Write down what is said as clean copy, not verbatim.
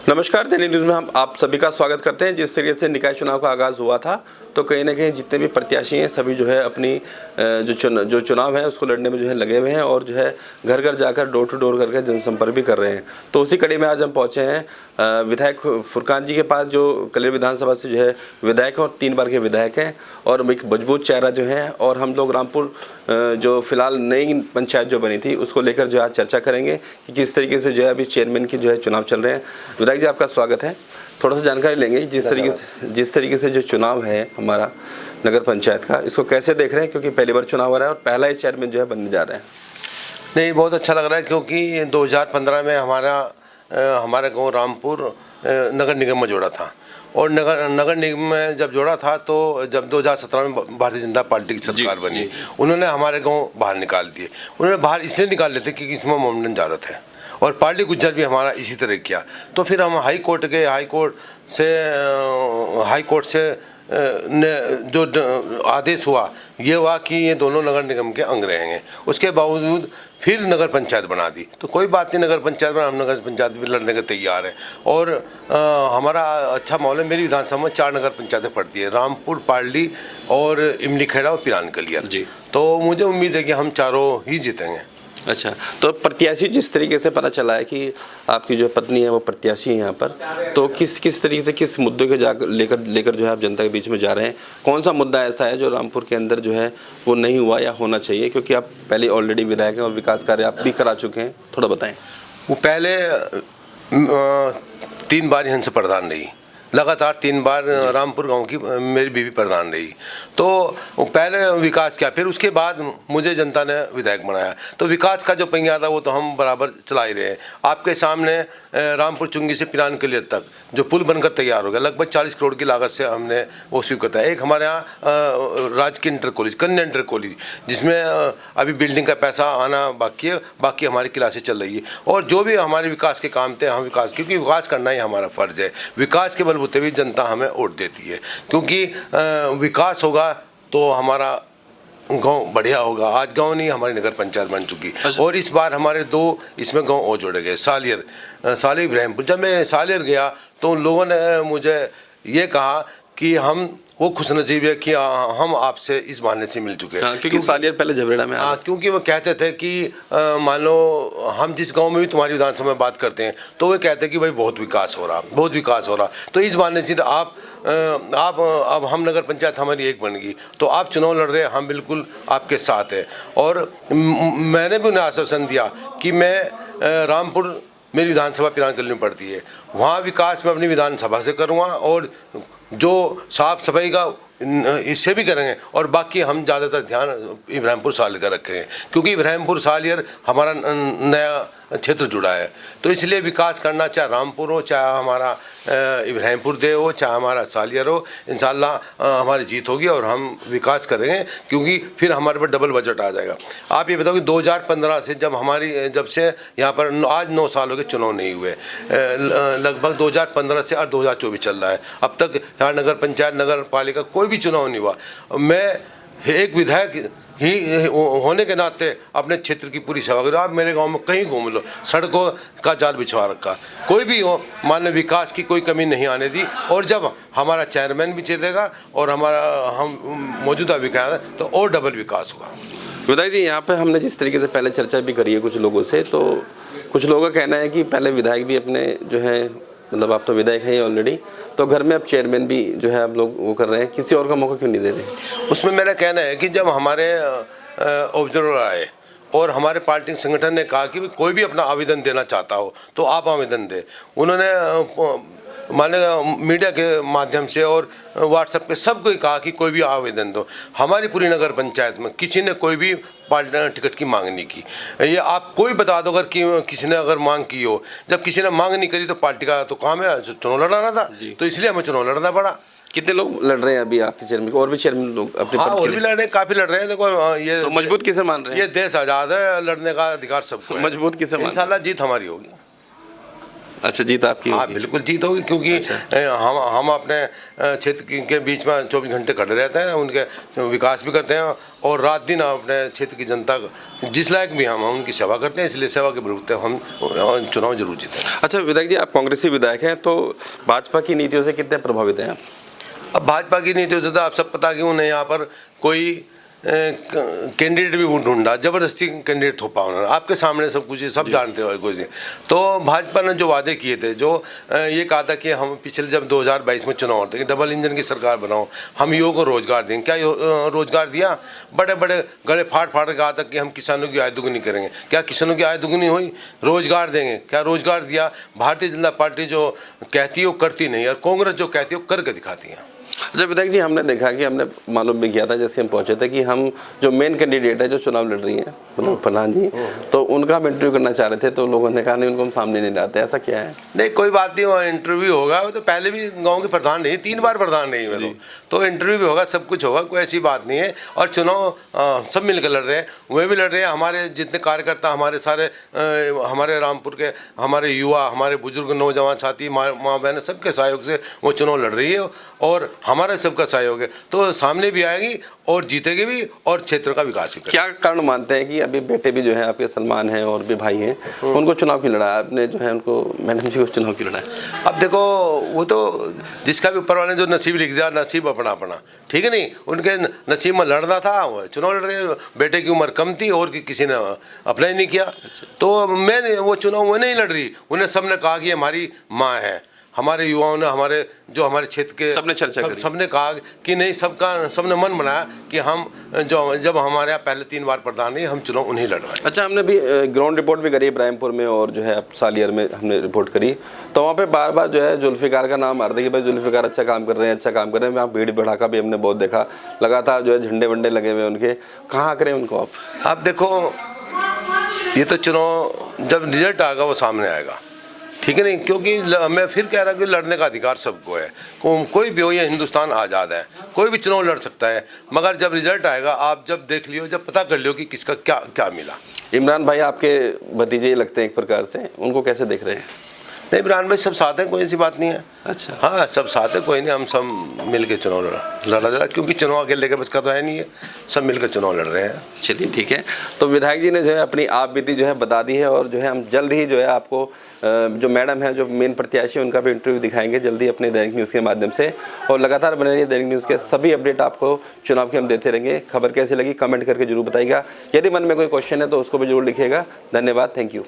नमस्कार, दैनिक न्यूज़ में हम आप सभी का स्वागत करते हैं। जिस तरीके से निकाय चुनाव का आगाज़ हुआ था तो कहीं ना कहीं जितने भी प्रत्याशी हैं सभी जो है अपनी जो चुनाव है उसको लड़ने में जो है लगे हुए हैं और जो है घर घर जाकर डोर टू डोर करके जनसंपर्क भी कर रहे हैं। तो उसी कड़ी में आज हम पहुंचे हैं विधायक फुरकान जी के पास, जो कलेर विधानसभा से जो है विधायक हैं और 3 बार के विधायक हैं और एक मजबूत चेहरा जो है। और हम लोग रामपुर जो फिलहाल नई पंचायत जो बनी थी उसको लेकर जो आज चर्चा करेंगे कि किस तरीके से जो है अभी चेयरमैन की जो है चुनाव चल रहे हैं। विधायक जी, आपका स्वागत है। थोड़ा सा जानकारी लेंगे जिस तरीके से जो चुनाव है हमारा नगर पंचायत का, इसको कैसे देख रहे हैं, क्योंकि पहली बार चुनाव हो रहा है और पहला ही चेयरमैन जो है बनने जा रहे हैं। नहीं, बहुत अच्छा लग रहा है क्योंकि 2015 में हमारा गांव रामपुर नगर निगम में जोड़ा था और नगर निगम में जब जोड़ा था तो जब 2017 में भारतीय जनता पार्टी की सरकार बनी, उन्होंने हमारे गांव बाहर निकाल दिए। उन्होंने बाहर इसलिए निकाल लेते क्योंकि इसमें मोमडन ज़्यादा थे और पार्टी गुज्जर भी हमारा इसी तरह किया। तो फिर हम हाई कोर्ट से जो आदेश हुआ ये हुआ कि ये दोनों नगर निगम के अंग रहेंगे। उसके बावजूद फिर नगर पंचायत बना दी। तो कोई बात नहीं, नगर पंचायत बना, हम नगर पंचायत भी लड़ने के तैयार हैं। और हमारा अच्छा माहौल है। मेरी विधानसभा में 4 नगर पंचायतें पड़ती है, रामपुर, पारडी और इमली खेड़ा और पिरान कलियर जी। तो मुझे उम्मीद है कि हम चारों ही जीतेंगे। अच्छा, तो प्रत्याशी जिस तरीके से पता चला है कि आपकी जो पत्नी है वो प्रत्याशी है यहाँ पर, तो किस तरीके से किस मुद्दे के लेकर जो है आप जनता के बीच में जा रहे हैं? कौन सा मुद्दा ऐसा है जो रामपुर के अंदर जो है वो नहीं हुआ या होना चाहिए, क्योंकि आप पहले ऑलरेडी विधायक हैं और विकास कार्य आप भी करा चुके हैं, थोड़ा बताएं। वो पहले 3 बार यहाँ से प्रधान रही, लगातार 3 बार रामपुर गांव की मेरी बीवी प्रधान रही। तो पहले विकास किया, फिर उसके बाद मुझे जनता ने विधायक बनाया। तो विकास का जो पहिया था वो तो हम बराबर चला ही रहे हैं। आपके सामने रामपुर चुंगी से पिरान कलियर तक जो पुल बनकर तैयार हो गया, लगभग 40 करोड़ की लागत से हमने वो स्वीकृत है। एक हमारे यहाँ राजकीय इंटर कॉलेज, कन्या इंटर कॉलेज, जिसमें अभी बिल्डिंग का पैसा आना बाकी है, बाकी हमारी क्लासें चल रही है। और जो भी हमारे विकास के काम थे, हम विकास, क्योंकि विकास करना ही हमारा फ़र्ज है। विकास के बलबूते भी जनता हमें वोट देती है, क्योंकि विकास होगा तो हमारा गांव बढ़िया होगा। आज गांव नहीं, हमारी नगर पंचायत बन चुकी। और इस बार हमारे 2 इसमें गांव और जोड़े गए, सालियर इब्राहिमपुर। जब मैं सालियर गया तो उन लोगों ने मुझे ये कहा कि हम वो खुशनसीब है कि हम आपसे इस बहाने से मिल चुके हैं। क्योंकि सालियर पहले झबरेड़ा में क्योंकि वो कहते थे कि मान लो हम जिस गांव में भी तुम्हारी विधानसभा में बात करते हैं तो वो कहते हैं कि भाई बहुत विकास हो रहा। तो इस बहाने से आप अब हम नगर पंचायत हमारी एक बन गई, तो आप चुनाव लड़ रहे हैं, हम बिल्कुल आपके साथ हैं। और मैंने भी उन्हें आश्वासन दिया कि मैं रामपुर, मेरी विधानसभा पिरान कलियर में पड़ती है, वहाँ विकास मैं अपनी विधानसभा से करूँगा और जो साफ सफाई का इससे भी करेंगे। और बाकी हम ज़्यादातर ध्यान इब्राहिमपुर सालियर का रखेंगे, क्योंकि इब्राहिमपुर सालियर हमारा नया क्षेत्र जुड़ा है। तो इसलिए विकास करना, चाहे रामपुर हो, चाहे हमारा इब्राहिमपुर दे हो, चाहे हमारा सालियर हो, इंशाल्लाह हमारी जीत होगी और हम विकास करेंगे, क्योंकि फिर हमारे पर डबल बजट आ जाएगा। आप ये बताओ कि 2015 से जब से यहाँ पर आज 9 साल हो गए चुनाव नहीं हुए, लगभग 2015 से 2024 चल रहा है, अब तक यहाँ नगर पंचायत, नगर पालिका कोई भी चुनाव नहीं हुआ। मैं एक विधायक ही होने के नाते अपने क्षेत्र की पूरी सेवा करो। आप मेरे गांव में कहीं घूम लो, सड़कों का जाल बिछवा रखा, कोई भी हो, मान विकास की कोई कमी नहीं आने दी। और जब हमारा चेयरमैन भी जीतेगा और हम मौजूदा विकास तो और डबल विकास होगा। विधायक जी, यहाँ पे हमने जिस तरीके से पहले चर्चा भी करी है कुछ लोगों से, तो कुछ लोगों का कहना है कि पहले विधायक भी अपने जो है, मतलब आप तो विधायक हैं ऑलरेडी, तो घर में अब चेयरमैन भी जो है आप लोग वो कर रहे हैं, किसी और का मौका क्यों नहीं दे रहे? उसमें मेरा कहना है कि जब हमारे ऑब्जर्वर आए और हमारे पार्टी संगठन ने कहा कि कोई भी अपना आवेदन देना चाहता हो तो आप आवेदन दें, उन्होंने माने मीडिया के माध्यम से और व्हाट्सएप पे सबको कहा कि कोई भी आवेदन दो। हमारी पूरी नगर पंचायत में किसी ने कोई भी पार्टी टिकट की मांग नहीं की। ये आप कोई बता दो अगर किसी ने अगर मांग की हो। जब किसी ने मांग नहीं करी तो पार्टी का तो काम है, चुनाव लड़ाना था, तो इसलिए हमें चुनाव लड़ना पड़ा। कितने लोग लड़ रहे हैं अभी आपके चेयरमैन, और भी चेयरमैन लोग अपने हाँ, और भी लड़ रहे हैं, काफी लड़ रहे हैं। देखो ये तो मजबूत किसे मान रहे हैं? ये देश आजाद है, लड़ने का अधिकार सबको है। मजबूत किसे मान? इंशाल्लाह जीत हमारी होगी। अच्छा, जीत आपकी हाँ होगी। बिल्कुल जीत होगी, क्योंकि हम अपने क्षेत्र के बीच में 24 घंटे खड़े रहते हैं, उनके विकास भी करते हैं और रात दिन अपने क्षेत्र की जनता जिस लायक भी हम उनकी सेवा करते हैं, इसलिए सेवा के बलबूते हम चुनाव जरूर जीते हैं। अच्छा विधायक जी, आप कांग्रेसी विधायक हैं, तो भाजपा की नीतियों से कितने प्रभावित हैं आप? अब भाजपा की नीतियों से तो आप सब पता कि उन्हें यहाँ पर कोई कैंडिडेट भी ढूंढा, जबरदस्ती कैंडिडेट थोपा उन्होंने, आपके सामने सब कुछ सब जानते हो कुछ। तो भाजपा ने जो वादे किए थे, जो ये कहा था कि हम पिछले जब 2022 में चुनाव होते कि डबल इंजन की सरकार बनाओ, हम युवाओं को रोजगार देंगे, क्या रोजगार दिया? बड़े बड़े गले फाड़ फाड़ के कहा था कि हम किसानों की आय दुगनी करेंगे, क्या किसानों की आय दुगनी हुई? रोजगार देंगे, क्या रोजगार दिया? भारतीय जनता पार्टी जो कहती है वो करती नहीं, और कांग्रेस जो कहती है वो करके दिखाती है। अच्छा विधायक जी, हमने देखा कि हमने मालूम भी किया था जैसे हम पहुंचे थे कि हम जो मेन कैंडिडेट है जो चुनाव लड़ रही हैं मतलब प्रधान जी, तो उनका हम इंटरव्यू करना चाह रहे थे, तो लोगों ने कहा नहीं उनको हम सामने नहीं लाते, ऐसा क्या है? नहीं कोई बात नहीं, वो इंटरव्यू होगा, वो तो पहले भी गांव के प्रधान नहीं, 3 बार प्रधान नहीं हुए, तो इंटरव्यू भी होगा, सब कुछ होगा, कोई ऐसी बात नहीं है। और चुनाव सब मिलकर लड़ रहे हैं, वे भी लड़ रहे हैं, हमारे जितने कार्यकर्ता, हमारे सारे हमारे रामपुर के हमारे युवा, हमारे बुजुर्ग, नौजवान साथी, माँ बहन, सबके सहयोग से वो चुनाव लड़ रही है और हमारा सबका सहयोग है, तो सामने भी आएगी और जीतेगी भी और क्षेत्र का विकास भी करेगी। क्या कारण मानते हैं कि अभी बेटे भी जो है आपके सलमान हैं और भी भाई हैं, उनको चुनाव क्यों लड़ा आपने, जो है उनको मैडम जी को चुनाव क्यों लड़ा? अब देखो वो तो जिसका भी ऊपर वाले जो नसीब लिख दिया, नसीब अपना अपना, ठीक है नहीं, उनके नसीब में लड़ना था, वो चुनाव लड़ रहे, बेटे की उम्र कम थी और किसी ने अप्लाई नहीं किया, तो मैं वो चुनाव वो नहीं लड़ रही, उन्हें सबने कहा कि हमारी माँ है, हमारे युवाओं ने, हमारे जो हमारे क्षेत्र के सबने चर्चा करी, सबने कहा कि नहीं, सबने मन बनाया कि हम जो जब हमारे यहाँ पहले 3 बार प्रधान नहीं, हम चुनाव उन्हें लड़ रहे हैं। अच्छा, हमने भी ग्राउंड रिपोर्ट भी करी इब्राहिमपुर में और जो है सालियर में हमने रिपोर्ट करी, तो वहाँ पे बार बार जो है जुल्फिकार का नाम आ रहा था कि भाई जुल्फिकार अच्छा काम कर रहे हैं, अच्छा काम कर रहे हैं। वहाँ भीड़ भड़ाका भी हमने बहुत देखा, लगातार जो है झंडे वंडे लगे हुए उनके, कहाँ करें उनको आप देखो ये तो चुनाव जब रिजल्ट आएगा वो सामने आएगा, ठीक है नहीं, क्योंकि मैं फिर कह रहा हूँ कि लड़ने का अधिकार सबको है, कोई भी हो, ये हिंदुस्तान आज़ाद है, कोई भी चुनाव लड़ सकता है, मगर जब रिजल्ट आएगा आप जब देख लियो, जब पता कर लियो कि किसका क्या क्या मिला। इमरान भाई आपके भतीजे ही लगते हैं एक प्रकार से, उनको कैसे देख रहे हैं? नहीं, इमरान भाई सब साथ हैं, कोई ऐसी बात नहीं है। अच्छा, हाँ सब साथ है, कोई नहीं, हम सब मिल के चुनाव लड़ा, क्योंकि चुनाव अकेले के बस का तो है नहीं है, सब मिलकर चुनाव लड़ रहे हैं। चलिए ठीक है। तो विधायक जी ने जो है अपनी आप बीती जो है बता दी है, और जो है हम जल्द ही जो है आपको जो मैडम है जो मेन प्रत्याशी उनका भी इंटरव्यू दिखाएंगे जल्दी अपने दैनिक न्यूज़ के माध्यम से, और लगातार बने रहिए दैनिक न्यूज़ के, सभी अपडेट आपको चुनाव के हम देते रहेंगे। खबर कैसी लगी कमेंट करके जरूर बताइएगा, यदि मन में कोई क्वेश्चन है तो उसको भी जरूर लिखिएगा। धन्यवाद, थैंक यू।